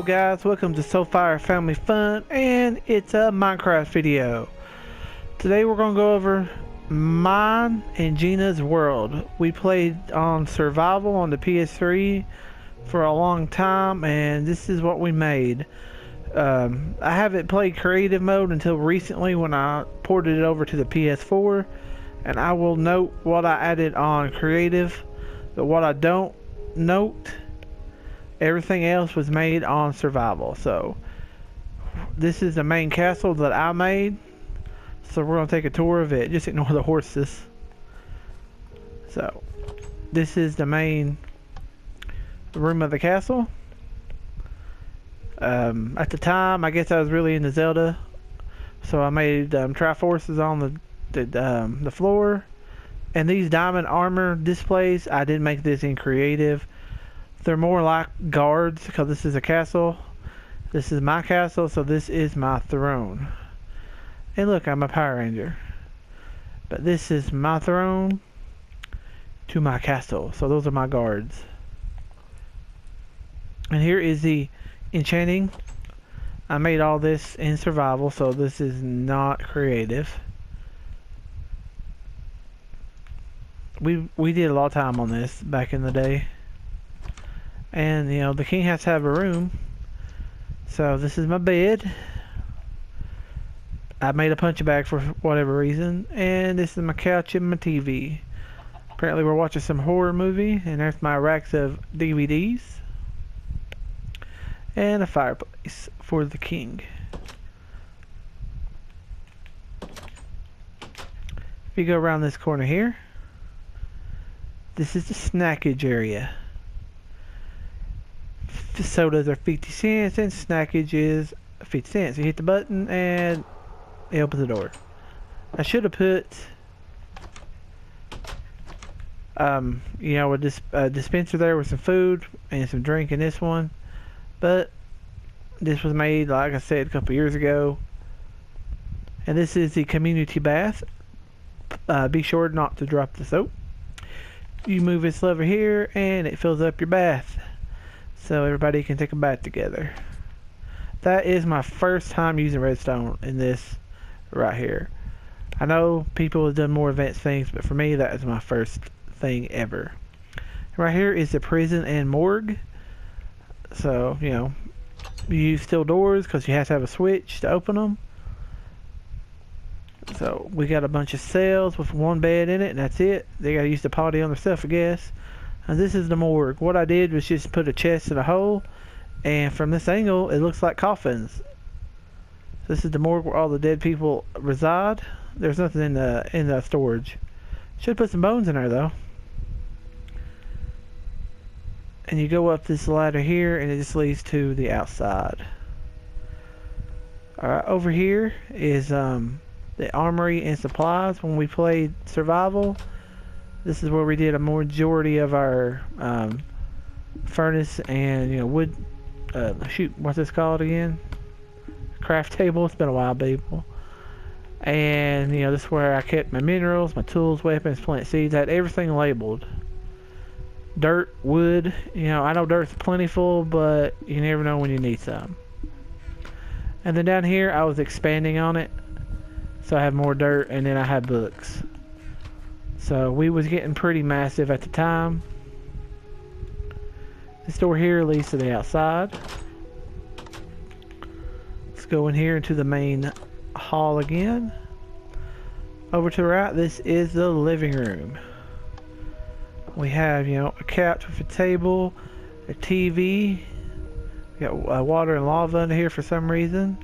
guys, welcome to SoFire Family Fun, and it's a Minecraft video. Today we're going to go over mine and Gina's world. We played on survival on the PS3 for a long time, and this is what we made. I haven't played creative mode until recently when I ported it over to the PS4, and I will note what I added on creative, but what I don't note, everything else was made on survival. So this is the main castle that I made, so we're going to take a tour of it. Just ignore the horses. So this is the main room of the castle. At the time, I guess I was really into Zelda, so I made Triforces on the floor, and these diamond armor displays, I did make this in creative. They're more like guards because this is a castle. This is my castle, so this is my throne. And look, I'm a Power Ranger. But this is my throne to my castle. So those are my guards. And here is the enchanting. I made all this in survival, so this is not creative. We did a lot of time on this back in the day. And, you know, the king has to have a room. So this is my bed. I made a punching bag for whatever reason. And this is my couch and my TV. Apparently we're watching some horror movie. And there's my racks of DVDs. And a fireplace for the king. If you go around this corner here, this is the snackage area. The sodas are 50 cents and snackage is 50 cents. You hit the button and it opens the door. I should have put you know, a dispenser there with some food and some drink in this one, but this was made, like I said, a couple years ago. And this is the community bath. Be sure not to drop the soap. You move this lever here and it fills up your bath, so everybody can take a bath together. That is my first time using redstone in this right here. I know people have done more advanced things, but for me that is my first thing ever. Right here is the prison and morgue. So, you know, you use steel doors because you have to have a switch to open them. So we got a bunch of cells with one bed in it, and that's it. They gotta use the potty on themselves, I guess. And this is the morgue. What I did was just put a chest in a hole, and from this angle it looks like coffins. This is the morgue where all the dead people reside. There's nothing in the storage. Should put some bones in there though. And you go up this ladder here and it just leads to the outside. Alright, over here is the armory and supplies. When we played survival, this is where we did a majority of our furnace and, you know, wood, shoot, what's this called again? Craft table. It's been a while, people. And, you know, this is where I kept my minerals, my tools, weapons, plant seeds. I had everything labeled. Dirt, wood, you know, I know dirt's plentiful, but you never know when you need some. And then down here, I was expanding on it. So I have more dirt, and then I have books. So we was getting pretty massive at the time. This door here leads to the outside. Let's go in here into the main hall again. Over to the right, this is the living room. We have, you know, a couch with a table, a TV. We got water and lava in here for some reason.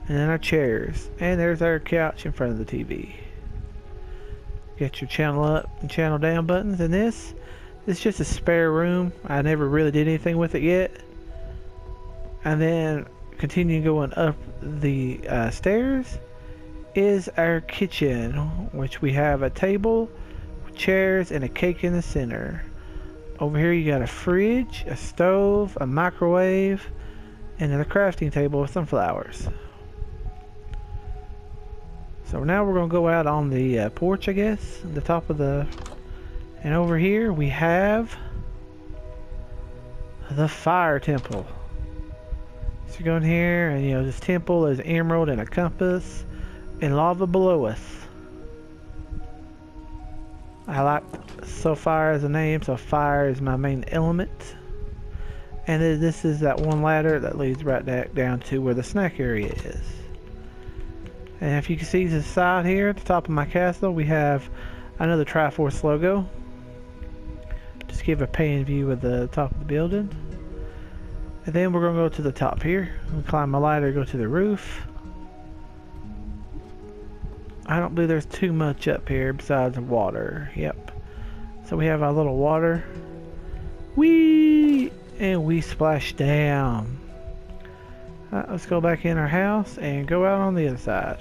And then our chairs. And there's our couch in front of the TV. Get your channel up and channel down buttons. And this is just a spare room. I never really did anything with it yet. And then continue going up the stairs is our kitchen, which we have a table, chairs, and a cake in the center. Over here you got a fridge, a stove, a microwave, and then a crafting table with some flowers. So now we're going to go out on the porch, I guess, the top of the... And over here we have the fire temple. So you go in here and this temple is emerald and a compass and lava below us. I like Sapphire as a name, so fire is my main element. And then this is that one ladder that leads right back down to where the snack area is. And if you can see the side here at the top of my castle, we have another Triforce logo. Just give a pan view of the top of the building. And then we're going to go to the top here. We climb a ladder, go to the roof. I don't believe there's too much up here besides water. Yep. So we have our little water. Whee! And we splash down. Let's go back in our house and go out on the other side.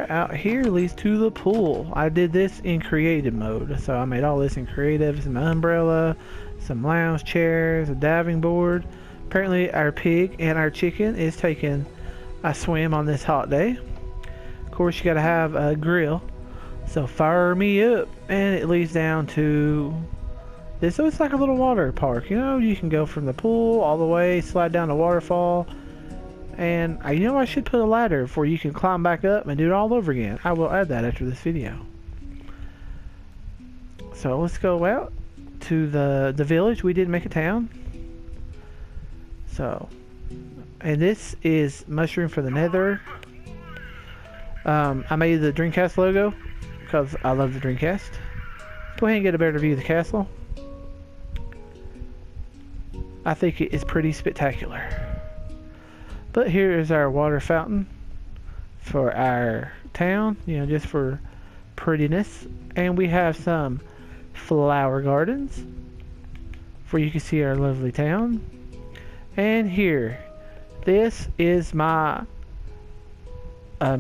Out here leads to the pool. I did this in creative mode, so I made all this in creative. Some umbrella, some lounge chairs, a diving board. Apparently our pig and our chicken is taking a swim on this hot day. Of course you gotta have a grill, so fire me up. And it leads down to this. So it's like a little water park, you can go from the pool all the way, slide down the waterfall. And I should put a ladder for you can climb back up and do it all over again. I will add that after this video. So let's go out to the village. We did make a town. So, and this is mushroom for the nether. I made the Dreamcast logo because I love the Dreamcast. Go ahead and get a better view of the castle. I think it is pretty spectacular. But here is our water fountain for our town, just for prettiness. And we have some flower gardens where you can see our lovely town. And here, this is my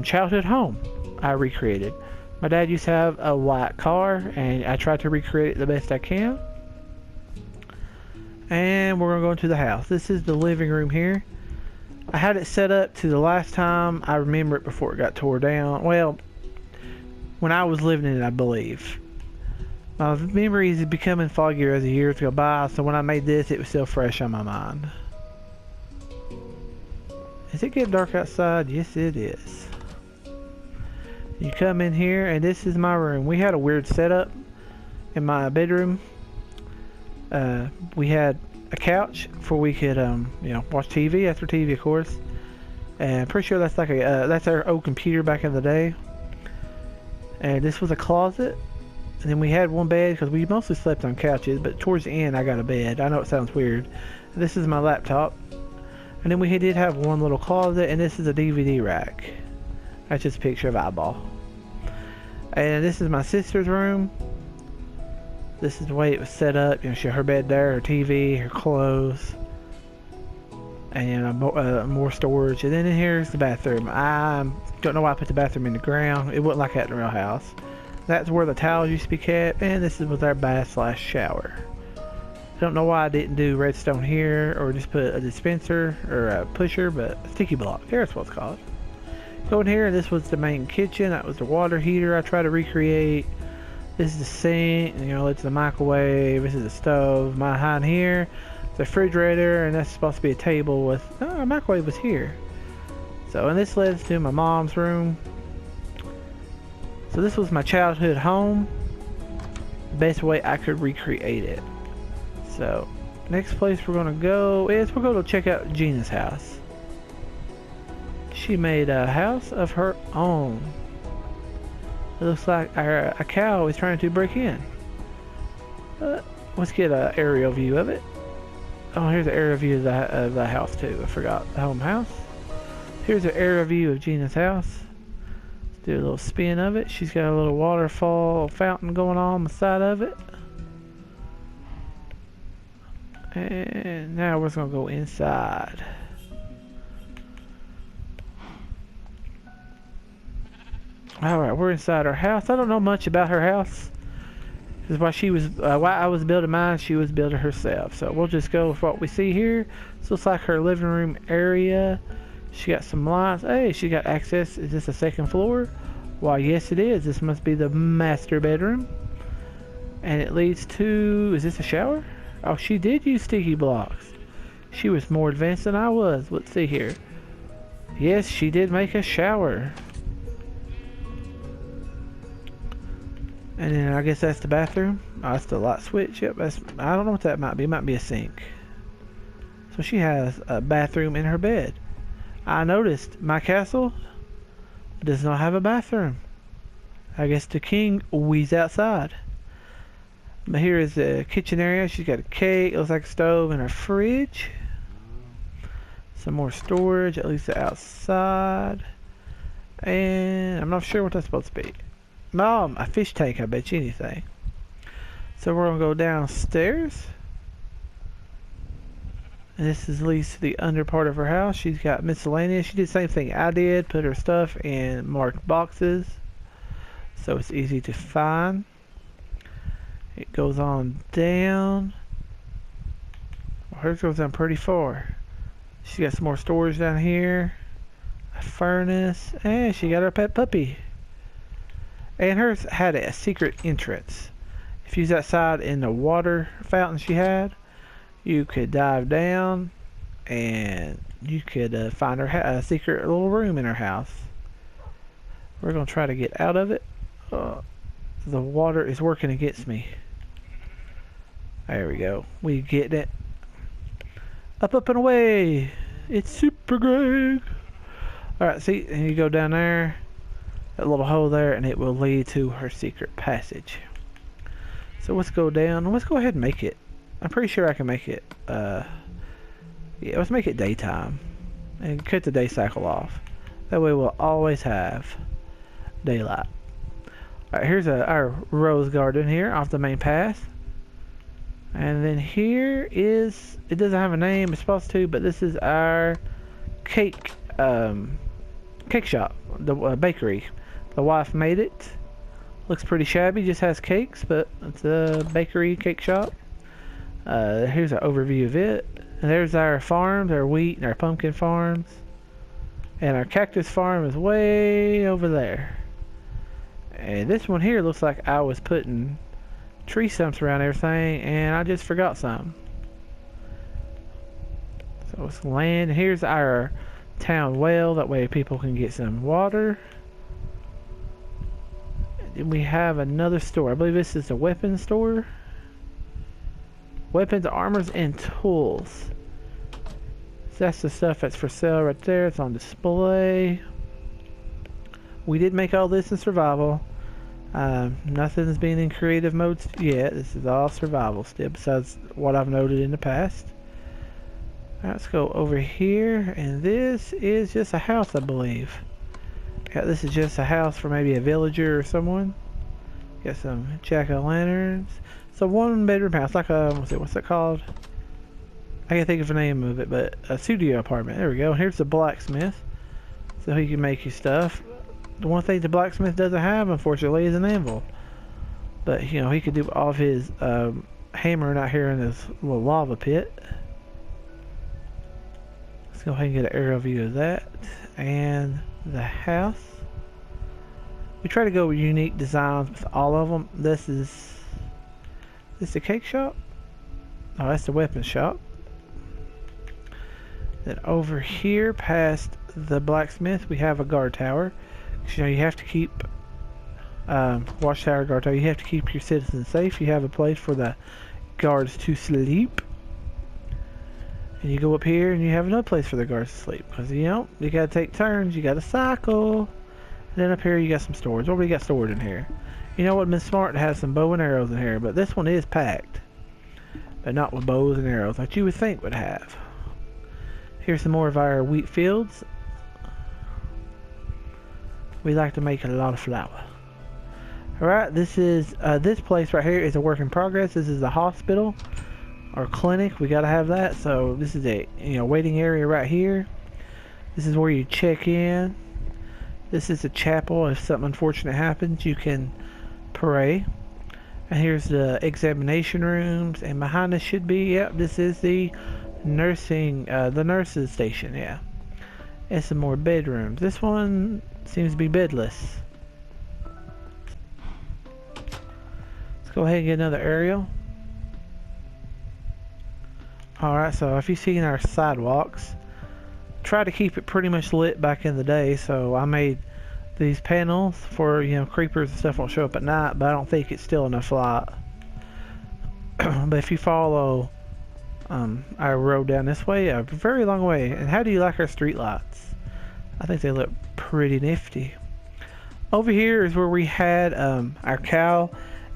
childhood home I recreated. My dad used to have a white car and I tried to recreate it the best I can. And we're going to go into the house. This is the living room here. I had it set up to the last time I remember it before it got tore down. Well, when I was living in it, I believe. My memories are becoming foggier as the years go by, so when I made this, it was still fresh on my mind. Is it getting dark outside? Yes, it is. You come in here, and this is my room. We had a weird setup in my bedroom. We had a couch where we could watch TV, after TV of course, and I'm pretty sure that's like that's our old computer back in the day. And this was a closet, and then we had one bed because we mostly slept on couches, but towards the end I got a bed. I know it sounds weird. This is my laptop, and then we did have one little closet, and this is a DVD rack. That's just a picture of eyeball. And this is my sister's room. This is the way it was set up. She had her bed there, her TV, her clothes, and more storage. And then in here is the bathroom. I don't know why I put the bathroom in the ground. It wasn't like that in the real house. That's where the towels used to be kept, and this was our bath / shower. I don't know why I didn't do redstone here, or just put a dispenser or a pusher, but a sticky block. Here's what it's called. Go in here, this was the main kitchen. That was the water heater I tried to recreate. This is the sink, it's the microwave. This is the stove. Behind here, the refrigerator, and that's supposed to be a table with. Oh, a microwave was here. So, and this leads to my mom's room. So this was my childhood home. The best way I could recreate it. So, next place we're gonna go is we're gonna check out Gina's house. She made a house of her own. It looks like a cow is trying to break in. Let's get an aerial view of it. Oh, here's an aerial view of the house too. I forgot the home house. Here's an aerial view of Gina's house. Let's do a little spin of it. She's got a little waterfall fountain going on the side of it. And now we're just gonna go inside. Alright, we're inside her house. I don't know much about her house. This is why I was building mine, she was building herself. So we'll just go with what we see here. This looks like her living room area. She got some lights. Hey, she got access. Is this a second floor? Why, yes it is. This must be the master bedroom. And it leads to, is this a shower? Oh, she did use sticky blocks. She was more advanced than I was. Let's see here. Yes, she did make a shower. And then I guess that's the bathroom. Oh, that's the light switch. Yep, that's, I don't know what that might be. It might be a sink. So she has a bathroom in her bed. I noticed my castle does not have a bathroom. I guess the king wheezes outside. But here is the kitchen area. She's got a cake, it looks like a stove, and a fridge. Some more storage, at least outside. And I'm not sure what that's supposed to be. Mom, a fish tank, I bet you anything. So we're gonna go downstairs. And this is at least the under part of her house. She's got miscellaneous. She did the same thing I did. Put her stuff in marked boxes, so it's easy to find. It goes on down. Well, hers goes down pretty far. She got some more storage down here. A furnace. And she got her pet puppy. And hers had a secret entrance. If you was outside in the water fountain she had, you could dive down and you could find her a secret little room in her house. We're going to try to get out of it. The water is working against me. There we go. We get it. Up, up, and away. It's Super Greg. Alright, see, and you go down there, that little hole there, and it will lead to her secret passage. So let's go down. Let's go ahead and make it. I'm pretty sure I can make it. Yeah, let's make it daytime. And cut the day cycle off. That way we'll always have daylight. Alright, here's our rose garden here off the main path. And then here is, it doesn't have a name, it's supposed to, but this is our cake shop, the bakery. The wife made it. Looks pretty shabby, just has cakes, but it's a bakery cake shop. Here's an overview of it. And there's our farms, our wheat and our pumpkin farms. And our cactus farm is way over there. And this one here looks like I was putting tree stumps around everything and I just forgot some. So it's land. Here's our town well, that way people can get some water. And we have another store. I believe this is a weapons store. Weapons, armors, and tools. So that's the stuff that's for sale right there. It's on display. We did make all this in survival. Nothing's been in creative mode yet. This is all survival still, besides what I've noted in the past. Alright, let's go over here, and this is just a house, I believe. Yeah, this is just a house for maybe a villager or someone. Got some jack-o'-lanterns. It's a one-bedroom house, like a, what's that called? I can't think of the name of it, but a studio apartment. There we go. Here's the blacksmith, so he can make you stuff. The one thing the blacksmith doesn't have, unfortunately, is an anvil. But, you know, he could do all of his hammering out here in this little lava pit. Let's go ahead and get an aerial view of that. And the house. We try to go with unique designs with all of them. This is the cake shop? Oh, that's the weapons shop. Then over here, past the blacksmith, we have a guard tower. You know, you have to keep watchtower, guard tower. You have to keep your citizens safe. You have a place for the guards to sleep, and you go up here and you have another place for the guards to sleep, because you know you gotta take turns. You gotta cycle. And then up here you got some storage. What do we got stored in here? You know what, it'd been smart to have some bow and arrows in here, but this one is packed, but not with bows and arrows like you would think would have. Here's some more of our wheat fields. We like to make a lot of flour. Alright, this is this place right here is a work in progress. This is a hospital or clinic. We gotta have that. So this is a waiting area right here. This is where you check in. This is a chapel. If something unfortunate happens, you can pray. And here's the examination rooms, and behind us should be, yep, this is the nursing, the nurses station, yeah. And some more bedrooms. This one seems to be bedless. Let's go ahead and get another aerial. Alright, so if you've seen our sidewalks, try to keep it pretty much lit back in the day, so I made these panels for, you know, creepers and stuff won't show up at night, but I don't think it's still enough light. But if you follow our road down this way, a very long way. And how do you like our street lights? I think they look pretty nifty. Over here is where we had our cow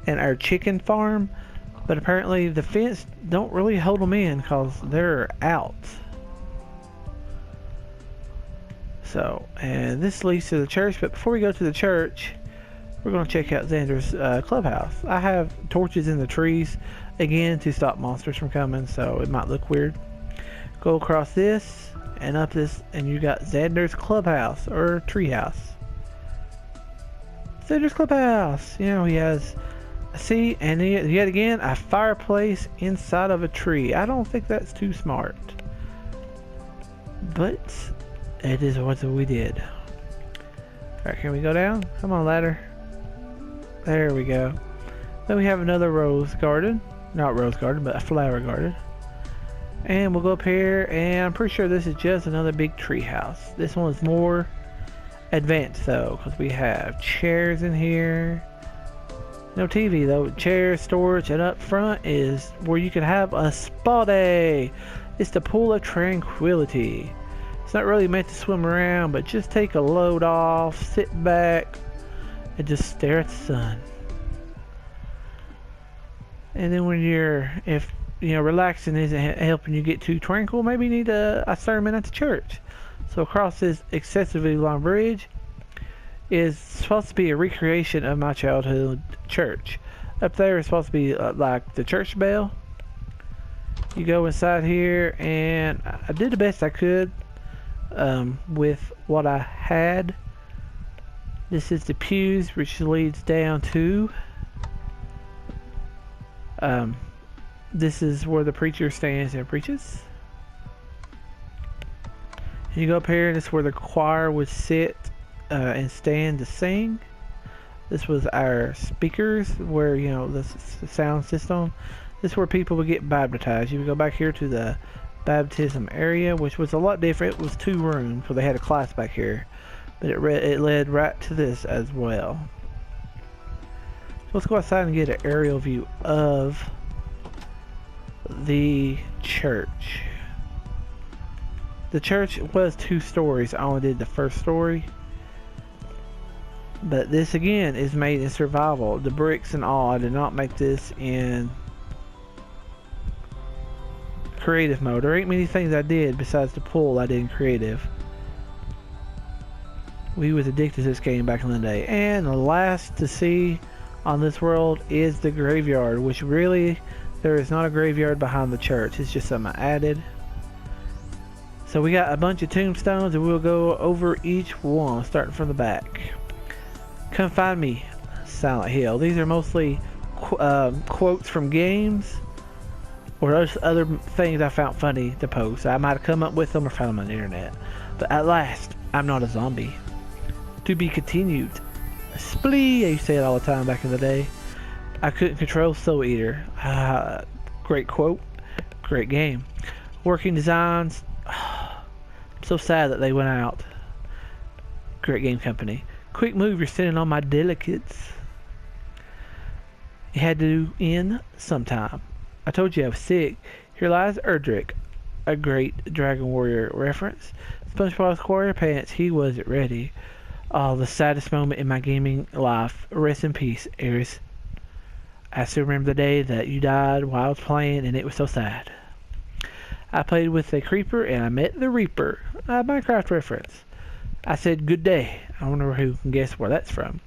and our chicken farm, but apparently the fence don't really hold them in because they're out. So, and this leads to the church, but before we go to the church, we're going to check out Xander's clubhouse. I have torches in the trees, again, to stop monsters from coming, so it might look weird. Go across this, and up this, and you got Xander's clubhouse, or treehouse. Xander's clubhouse! You know, he has a seat, and yet again, a fireplace inside of a tree. I don't think that's too smart. But it is what we did. Alright, can we go down? Come on, ladder. There we go. Then we have another rose garden. Not rose garden, but a flower garden. And we'll go up here, and I'm pretty sure this is just another big tree house. This one is more advanced though, because we have chairs in here. No TV though. Chairs, storage, and up front is where you can have a spa day. It's the pool of tranquility. It's not really meant to swim around, but just take a load off, sit back, and just stare at the sun. And then when if you know, relaxing isn't helping you get too tranquil, maybe you need a sermon at the church. So across this excessively long bridge is supposed to be a recreation of my childhood church. Up there is supposed to be like the church bell. You go inside here, and I did the best I could with what I had. This is the pews, which leads down to this is where the preacher stands and preaches. You go up here, and this is where the choir would sit and stand to sing. This was our speakers, where, you know, the sound system. This is where people would get baptized. You would go back here to the baptism area, which was a lot different. It was 2 rooms, so they had a class back here, but it led right to this as well. So let's go outside and get an aerial view of the church. The church was 2 stories. I only did the first story, but this again is made in survival. The bricks and all, I did not make this in creative mode. There ain't many things I did besides the pool I did in creative. We was addicted to this game back in the day. And the last to see on this world is the graveyard, which really, there is not a graveyard behind the church. It's just something I added. So we got a bunch of tombstones, and we'll go over each one, starting from the back. Come find me, Silent Hill. These are mostly quotes from games, or other things I found funny to post. I might have come up with them or found them on the internet. But at last, I'm not a zombie. To be continued. Splee, I used to say it all the time back in the day. I couldn't control Soul Eater. Great quote. Great game. Working designs. I'm so sad that they went out. Great game company. Quick move, you're sitting on my delicates. It had to end sometime. I told you I was sick. Here lies Erdrick, a great Dragon Warrior reference. SpongeBob SquarePants, he wasn't ready. Oh, the saddest moment in my gaming life. Rest in peace, Ares. I still remember the day that you died while I was playing, and it was so sad. I played with a creeper, and I met the Reaper. A Minecraft reference. I said, good day. I wonder who can guess where that's from.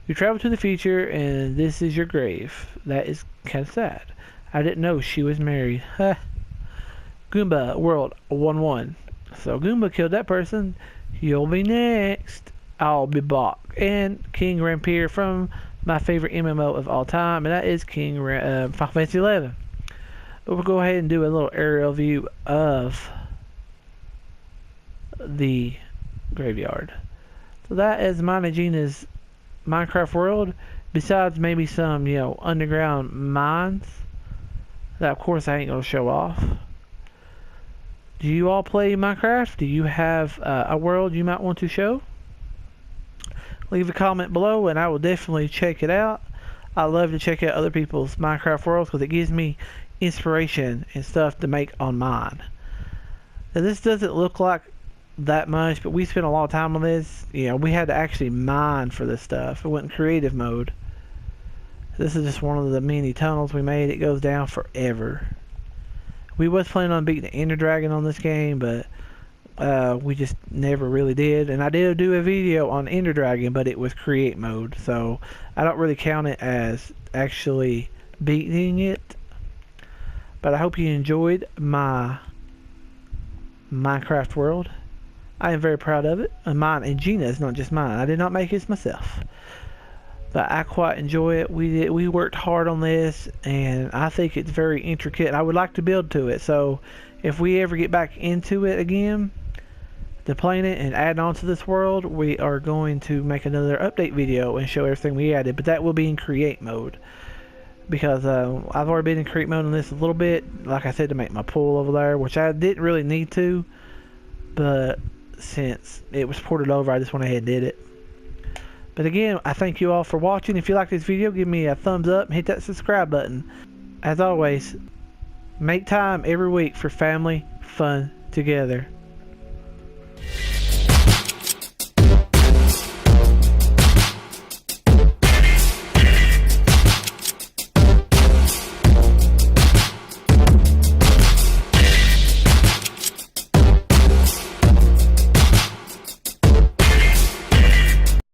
You travel to the future, and this is your grave. That is kind of sad. I didn't know she was married. Goomba World 1-1. So Goomba killed that person. You'll be next. I'll be back. And King Rampier from my favorite MMO of all time, and that is Final Fantasy 11. But we'll go ahead and do a little aerial view of the graveyard. So that is mine and Gina's Minecraft world. Besides maybe some, underground mines. That, of course, I ain't going to show off. Do you all play Minecraft? Do you have a world you might want to show? Leave a comment below and I will definitely check it out. I love to check out other people's Minecraft worlds because it gives me inspiration and stuff to make on mine. Now this doesn't look like that much, but we spent a lot of time on this. We had to actually mine for this stuff. It wasn't creative mode. This is just one of the many tunnels we made. It goes down forever. We was planning on beating the Ender Dragon on this game, but we just never really did. And I did do a video on Ender Dragon, but it was create mode, so I don't really count it as actually beating it. But I hope you enjoyed my Minecraft world. I am very proud of it. And mine and Gina's, not just mine. I did not make this myself. But I quite enjoy it. We worked hard on this, and I think it's very intricate. I would like to build to it. So if we ever get back into it again, to playing it and add on to this world, we are going to make another update video and show everything we added. But that will be in create mode, because I've already been in create mode on this a little bit. Like I said, to make my pool over there, which I didn't really need to, but since it was ported over, I just went ahead and did it. But again, I thank you all for watching. If you like this video, give me a thumbs up and hit that subscribe button. As always, make time every week for family fun together.